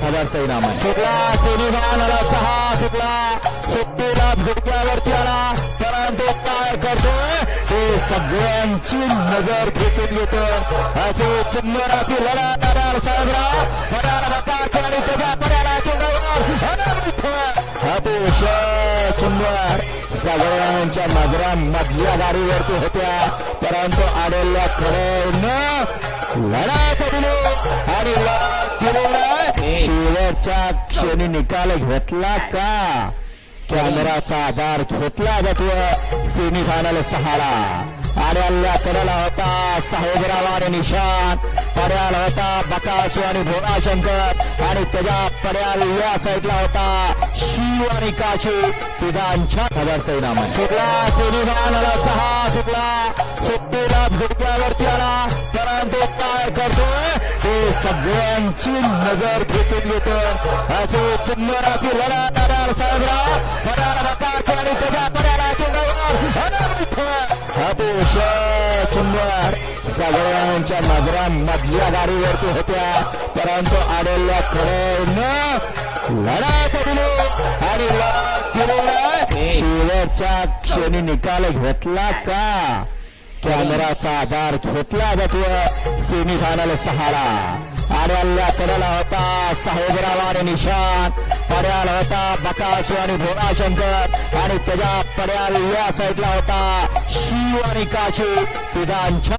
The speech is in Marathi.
खबरचा इनाम आहे. सुटला सेमीफायनल 6 सुटला सुट्टीला धोक्यावरती आला परंतु काय करतोय ते सगळ्यांची नजर खेचून घेतो. अशी सुंदर अशी लढा पड्याल साजरा पड्याला बकार आणि त्याच्या पड्याला तोंडावर अतिशय सुंदर सगळ्यांच्या नजरा मधल्या गाडीवरती होत्या परंतु आलेल्या कडेनं लढा पडली आणि शेवटच्या क्षणी निकाल घेतला का कॅमेराचा आधार घेतला जातो सेमीफायनल 6ला. आड्याला कडेला होता साहेबराव आणि निशांत पड्याला होता बकासू आणि भोळाशंकर आणि त्याच्या पड्याला या साईडला होता शिव आणि काशी तिघांच्या खबरचा इनाम आहे. सुटला सेमीफायनल 6 सुटला सुट्टीला धोक्यावरती आला परंतु काय करतोय ते सगळ्यांची नजर खेचून घेतो. अशी सुंदर अशी लढा पड्याल साजरा पड्याला बकार आणि त्याच्या पड्याला तोंडावर अतिशय सुंदर सगळ्यांच्या नजरा मधल्या गाडीवरती होत्या परंतु आलेल्या कडेनं लढा पडली आणि शेवटच्या क्षणी निकाल घेतला का कॅमेराचा आधार घेतला जातो सेमीफायनल 6ला. आड्याला कडेला होता साहेबराव आणि निशांत पड्याला होता बकासू आणि भोळाशंकर आणि त्याच्या पड्याला या साईडला होता शिव आणि काशी तिघांच्या